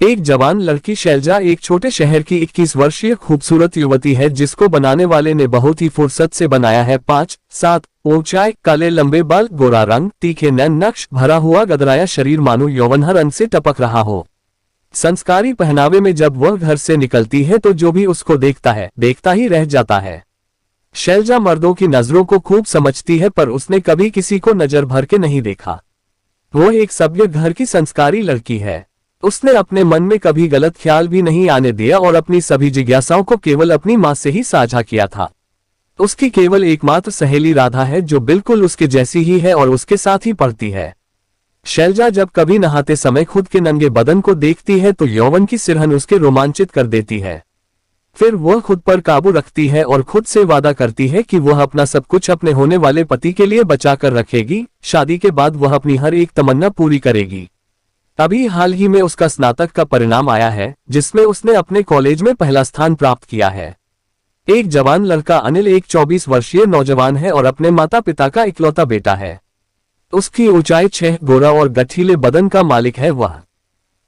एक जवान लड़की शैलजा एक छोटे शहर की 21 वर्षीय खूबसूरत युवती है जिसको बनाने वाले ने बहुत ही फुर्सत से बनाया है। 5-7 ऊंचाई, काले लंबे बाल, गोरा रंग, तीखे नैन नक्श, भरा हुआ गदराया शरीर मानो यौवन हर अंग से टपक रहा हो। संस्कारी पहनावे में जब वह घर से निकलती है तो जो भी उसको देखता है देखता ही रह जाता है। शैलजा मर्दों की नजरों को खूब समझती है पर उसने कभी किसी को नजर भर के नहीं देखा। वो एक सभ्य घर की संस्कारी लड़की है। उसने अपने मन में कभी गलत ख्याल भी नहीं आने दिया और अपनी सभी जिज्ञासाओं को केवल अपनी मां से ही साझा किया था। उसकी केवल एकमात्र सहेली राधा है जो बिल्कुल उसके जैसी ही है और उसके साथ ही पढ़ती है। शैलजा जब कभी नहाते समय खुद के नंगे बदन को देखती है तो यौवन की सिरहन उसके रोमांचित कर देती है। फिर वह खुद पर काबू रखती है और खुद से वादा करती है कि वह अपना सब कुछ अपने होने वाले पति के लिए बचा कर रखेगी। शादी के बाद वह अपनी हर एक तमन्ना पूरी करेगी। अभी हाल ही में उसका स्नातक का परिणाम आया है जिसमें उसने अपने कॉलेज में पहला स्थान प्राप्त किया है। एक जवान लड़का अनिल एक 24 वर्षीय नौजवान है और अपने माता पिता का इकलौता बेटा है। उसकी ऊंचाई 6, गोरा और गठीले बदन का मालिक है। वह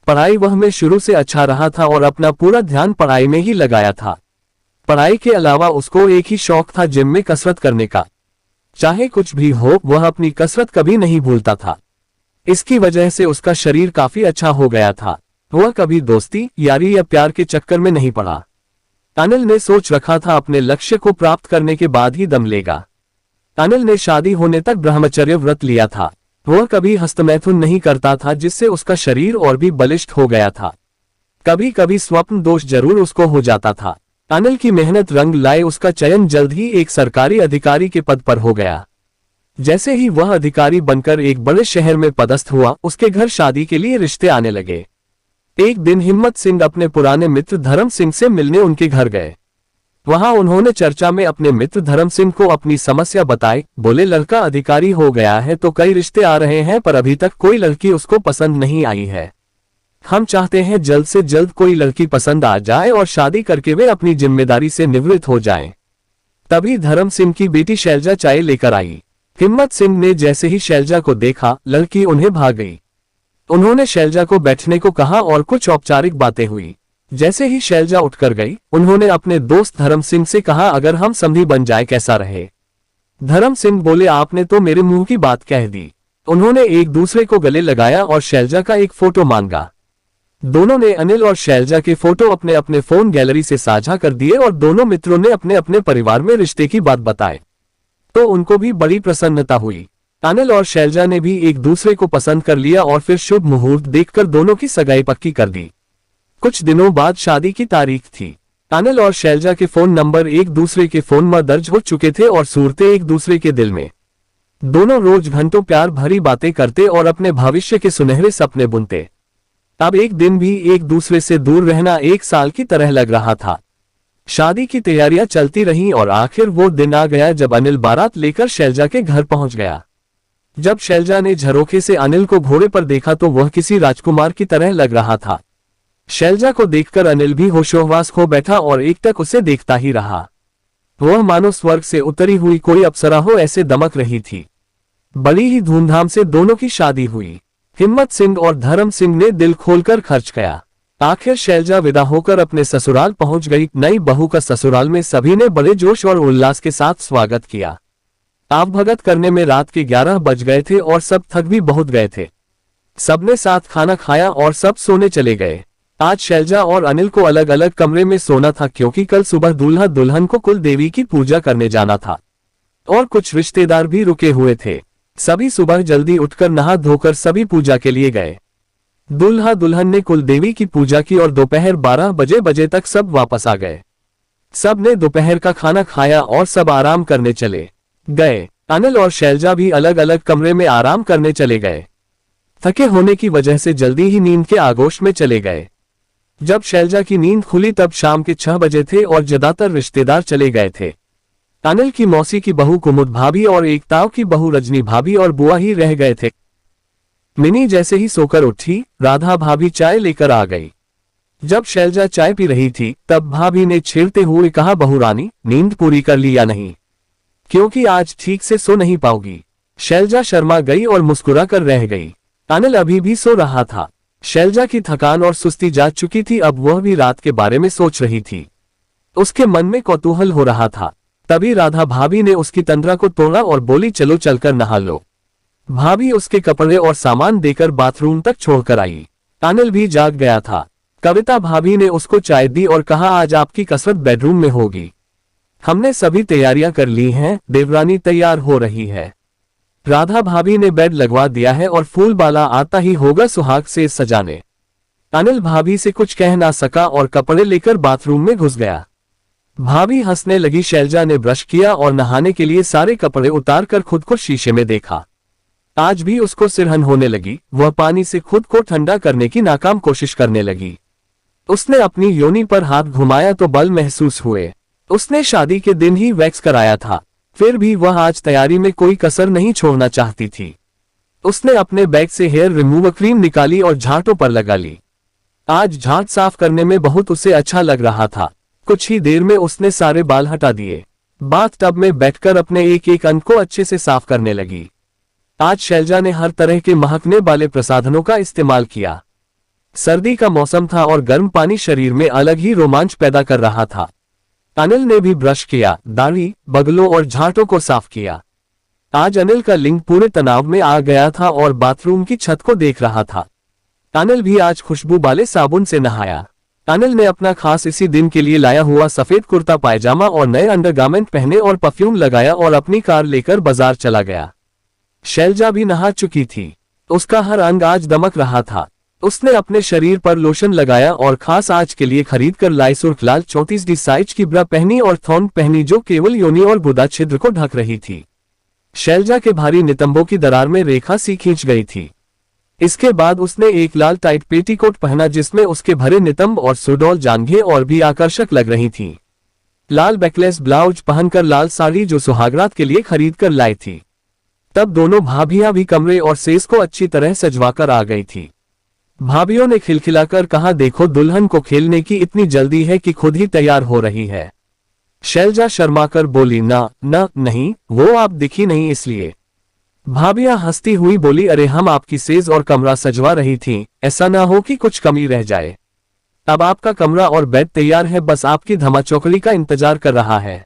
पढ़ाई वह में शुरू से अच्छा रहा था और अपना पूरा ध्यान पढ़ाई में ही लगाया था। पढ़ाई के अलावा उसको एक ही शौक था, जिम में कसरत करने का। चाहे कुछ भी हो वह अपनी कसरत कभी नहीं भूलता था। इसकी वजह से उसका शरीर काफी अच्छा हो गया था। वह कभी दोस्ती, यारी या प्यार के चक्कर में नहीं पड़ा। अनिल ने सोच रखा था अपने लक्ष्य को प्राप्त करने के बाद ही दम लेगा। अनिल ने शादी होने तक ब्रह्मचर्य व्रत लिया था। वह कभी हस्तमैथुन नहीं करता था जिससे उसका शरीर और भी बलिष्ठ हो गया था। कभी कभी स्वप्न दोष जरूर उसको हो जाता था। अनिल की मेहनत रंग लाए, उसका चयन जल्द ही एक सरकारी अधिकारी के पद पर हो गया। जैसे ही वह अधिकारी बनकर एक बड़े शहर में पदस्थ हुआ उसके घर शादी के लिए रिश्ते आने लगे। एक दिन हिम्मत सिंह अपने पुराने मित्र धर्म सिंह से मिलने उनके घर गए। वहां उन्होंने चर्चा में अपने मित्र धर्म सिंह को अपनी समस्या बताई। बोले, लड़का अधिकारी हो गया है तो कई रिश्ते आ रहे हैं पर अभी तक कोई लड़की उसको पसंद नहीं आई है। हम चाहते हैं जल्द से जल्द कोई लड़की पसंद आ जाए और शादी करके वे अपनी जिम्मेदारी से निवृत्त हो जाएं। तभी धर्म सिंह की बेटी शैलजा चाय लेकर आई। हिम्मत सिंह ने जैसे ही शैलजा को देखा लड़की उन्हें भाग गई। उन्होंने शैलजा को बैठने को कहा और कुछ औपचारिक बातें हुई। जैसे ही शैलजा उठकर गई उन्होंने अपने दोस्त धर्म सिंह से कहा, अगर हम समधी बन जाए कैसा रहे। धर्म सिंह बोले, आपने तो मेरे मुंह की बात कह दी। उन्होंने एक दूसरे को गले लगाया और शैलजा का एक फोटो मांगा। दोनों ने अनिल और शैलजा के फोटो अपने अपने फोन गैलरी से साझा कर दिए और दोनों मित्रों ने अपने अपने परिवार में रिश्ते की बात बताई तो उनको भी बड़ी प्रसन्नता हुई। अनिल और शैलजा ने भी एक दूसरे को पसंद कर लिया और फिर शुभ मुहूर्त देखकर दोनों की सगाई पक्की कर दी। कुछ दिनों बाद शादी की तारीख थी। अनिल और शैलजा के फोन नंबर एक दूसरे के फोन में दर्ज हो चुके थे और सूरतें एक दूसरे के दिल में। दोनों रोज घंटों प्यार भरी बातें करते और अपने भविष्य के सुनहरे सपने बुनते। अब एक दिन भी एक दूसरे से दूर रहना एक साल की तरह लग रहा था। शादी की तैयारियां चलती रहीं और आखिर वो दिन आ गया जब अनिल बारात लेकर शैलजा के घर पहुंच गया। जब शैलजा ने झरोखे से अनिल को घोड़े पर देखा तो वह किसी राजकुमार की तरह लग रहा था। शैलजा को देखकर अनिल भी होशोहवास खो बैठा और एकटक उसे देखता ही रहा। वह मानो स्वर्ग से उतरी हुई कोई अप्सरा हो ऐसे दमक रही थी। बड़ी ही धूमधाम से दोनों की शादी हुई। हिम्मत सिंह और धर्म सिंह ने दिल खोलकर खर्च किया। आखिर शैलजा विदा होकर अपने ससुराल पहुंच गई। नई बहू का ससुराल में सभी ने बड़े जोश और उल्लास के साथ स्वागत किया। आवभगत करने में रात के 11 बज गए थे और सब थक भी बहुत गए थे। सबने साथ खाना खाया और सब सोने चले गए। आज शैलजा और अनिल को अलग अलग कमरे में सोना था क्योंकि कल सुबह दूल्हा दुल्हन को कुल देवी की पूजा करने जाना था और कुछ रिश्तेदार भी रुके हुए थे। सभी सुबह जल्दी उठकर नहा धोकर सभी पूजा के लिए गए। दूल्हा दुल्हन ने कुल देवी की पूजा की और दोपहर 12 बजे तक सब वापस आ गए। सब ने दोपहर का खाना खाया और सब आराम करने चले गए। अनिल और शैलजा भी अलग अलग कमरे में आराम करने चले गए। थके होने की वजह से जल्दी ही नींद के आगोश में चले गए। जब शैलजा की नींद खुली तब शाम के 6 बजे थे और ज्यादातर रिश्तेदार चले गए थे। अनिल की मौसी की बहू कुमुद भाभी और एकताव की बहू रजनी भाभी और बुआ ही रह गए थे। मिनी जैसे ही सोकर उठी राधा भाभी चाय लेकर आ गई। जब शैलजा चाय पी रही थी तब भाभी ने छेड़ते हुए कहा, बहू रानी नींद पूरी कर ली या नहीं, क्योंकि आज ठीक से सो नहीं पाओगी। शैलजा शर्मा गई और मुस्कुरा कर रह गई। अनिल अभी भी सो रहा था। शैलजा की थकान और सुस्ती जा चुकी थी, अब वह भी रात के बारे में सोच रही थी। उसके मन में कौतूहल हो रहा था। तभी राधा भाभी ने उसकी तंद्रा को तोड़ा और बोली, चलो चलकर नहा लो। भाभी उसके कपड़े और सामान देकर बाथरूम तक छोड़कर आई। अनिल भी जाग गया था। कविता भाभी ने उसको चाय दी और कहा, आज आपकी कसरत बेडरूम में होगी। हमने सभी तैयारियां कर ली हैं, देवरानी तैयार हो रही है। राधा भाभी ने बेड लगवा दिया है और फूल बाला आता ही होगा सुहाग से सजाने। अनिल भाभी से कुछ कह ना सका और कपड़े लेकर बाथरूम में घुस गया। भाभी हंसने लगी। शैलजा ने ब्रश किया और नहाने के लिए सारे कपड़े उतार कर खुद को शीशे में देखा। आज भी उसको सिरहन होने लगी। वह पानी से खुद को ठंडा करने की नाकाम कोशिश करने लगी। उसने अपनी योनि पर हाथ घुमाया तो बल महसूस हुए। उसने शादी के दिन ही वैक्स कराया था, फिर भी वह आज तैयारी में कोई कसर नहीं छोड़ना चाहती थी। उसने अपने बैग से हेयर रिमूवर क्रीम निकाली और झांटों पर लगा ली। आज झांट साफ करने में बहुत उसे अच्छा लग रहा था। कुछ ही देर में उसने सारे बाल हटा दिए। बाथ टब में बैठकर अपने एक एक अंग को अच्छे से साफ करने लगी। आज शैलजा ने हर तरह के महकने वाले प्रसाधनों का इस्तेमाल किया। सर्दी का मौसम था और गर्म पानी शरीर में अलग ही रोमांच पैदा कर रहा था। अनिल ने भी ब्रश किया, दाढ़ी, बगलों और झांटों को साफ किया। आज अनिल का लिंग पूरे तनाव में आ गया था और बाथरूम की छत को देख रहा था। अनिल भी आज खुशबू वाले साबुन से नहाया। अनिल ने अपना खास इसी दिन के लिए लाया हुआ सफेद कुर्ता पायजामा और नए अंडरगारमेंट पहने और परफ्यूम लगाया और अपनी कार लेकर बाजार चला गया। शैलजा भी नहा चुकी थी। उसका हर अंग आज दमक रहा था। उसने अपने शरीर पर लोशन लगाया और खास आज के लिए खरीद कर लाई सुर्ख लाल 34D साइज की ब्रा पहनी और थॉन पहनी जो केवल योनि और गुदा छिद्र को ढक रही थी। शैलजा के भारी नितंबों की दरार में रेखा सी खींच गई थी। इसके बाद उसने एक लाल टाइट पेटीकोट पहना जिसमें उसके भरे नितंब और सुडौल जांघें और भी आकर्षक लग रही थी। लाल बैकलेस ब्लाउज पहनकर लाल साड़ी जो सुहागरात के लिए खरीद कर लाई थी। तब दोनों भाभियां भी कमरे और सेज को अच्छी तरह सजवाकर आ गई थी। भाभियों ने खिलखिलाकर कहा, देखो दुल्हन को खेलने की इतनी जल्दी है कि खुद ही तैयार हो रही है। शैलजा शर्माकर बोली, ना नहीं, वो आप दिखी नहीं इसलिए। भाभियां हंसती हुई बोली, अरे हम आपकी सेज और कमरा सजवा रही थीं, ऐसा ना हो कि कुछ कमी रह जाए। अब आपका कमरा और बेड तैयार है, बस आपकी धमाचौकड़ी का इंतजार कर रहा है।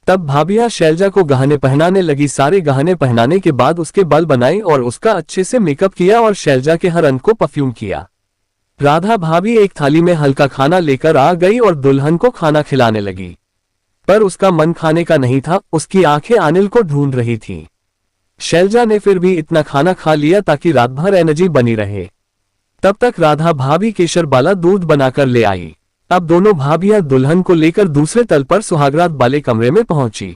तब भाभियां शैलजा को गहने पहनाने लगी। सारे गहने पहनाने के बाद उसके बाल बनाए और उसका अच्छे से मेकअप किया और शैलजा के हर अंग को परफ्यूम किया। राधा भाभी एक थाली में हल्का खाना लेकर आ गई और दुल्हन को खाना खिलाने लगी। पर उसका मन खाने का नहीं था, उसकी आंखें अनिल को ढूंढ रही थीं। शैलजा ने फिर भी इतना खाना खा लिया ताकि रात भर एनर्जी बनी रहे। तब तक राधा भाभी केसर वाला दूध बनाकर ले आई। अब दोनों भाभियां दुल्हन को लेकर दूसरे तल पर सुहागरात वाले कमरे में पहुंची।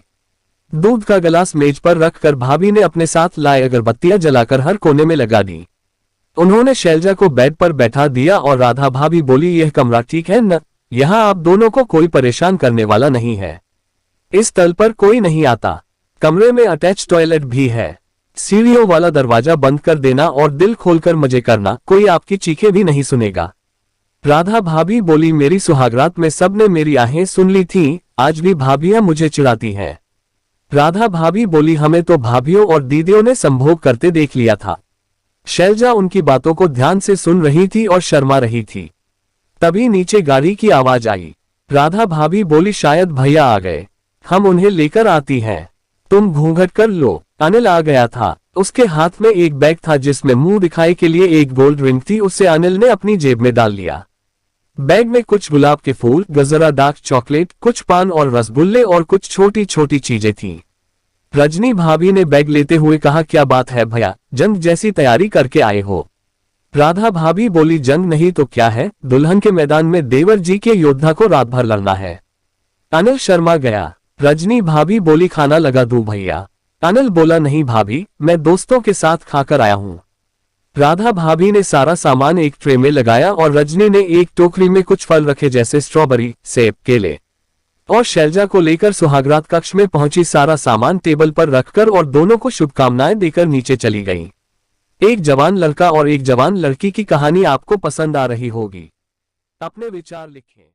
दूध का गिलास मेज पर रखकर भाभी ने अपने साथ लाए अगरबत्तियां जलाकर हर कोने में लगा दी। उन्होंने शैलजा को बेड पर बैठा दिया और राधा भाभी बोली, यह कमरा ठीक है न? यहाँ आप दोनों को कोई परेशान करने वाला नहीं है। इस तल पर कोई नहीं आता। कमरे में अटैच टॉयलेट भी है। सीढ़ियों वाला दरवाजा बंद कर देना और दिल खोलकर मजे करना, कोई आपकी चीखें भी नहीं सुनेगा। राधा भाभी बोली, मेरी सुहागरात में सबने मेरी आहें सुन ली थीं, आज भी भाभियां मुझे चिढ़ाती हैं। राधा भाभी बोली, हमें तो भाभियों और दीदियों ने संभोग करते देख लिया था। शैलजा उनकी बातों को ध्यान से सुन रही थी और शर्मा रही थी। तभी नीचे गाड़ी की आवाज आई। राधा भाभी बोली, शायद भैया आ गए, हम उन्हें लेकर आती हैं, तुम घूंघट कर लो। अनिल आ गया था। उसके हाथ में एक बैग था जिसमें मुंह दिखाई के लिए एक गोल्ड रिंग थी। उसे अनिल ने अपनी जेब में डाल लिया। बैग में कुछ गुलाब के फूल, गजरा, डार्क चॉकलेट, कुछ पान और रसगुल्ले और कुछ छोटी छोटी चीजें थीं। रजनी भाभी ने बैग लेते हुए कहा, क्या बात है भैया, जंग जैसी तैयारी करके आए हो? राधा भाभी बोली, जंग नहीं तो क्या है, दुल्हन के मैदान में देवर जी के योद्धा को रात भर लड़ना है। अनिल शर्मा गया। रजनी भाभी बोली, खाना लगा दूं भैया? अनिल बोला, नहीं भाभी, मैं दोस्तों के साथ खाकर आया हूं। राधा भाभी ने सारा सामान एक ट्रे में लगाया और रजनी ने एक टोकरी में कुछ फल रखे जैसे स्ट्रॉबेरी, सेब, केले, और शैलजा को लेकर सुहागरात कक्ष में पहुंची। सारा सामान टेबल पर रखकर और दोनों को शुभकामनाएं देकर नीचे चली गई। एक जवान लड़का और एक जवान लड़की की कहानी आपको पसंद आ रही होगी। अपने विचार लिखें।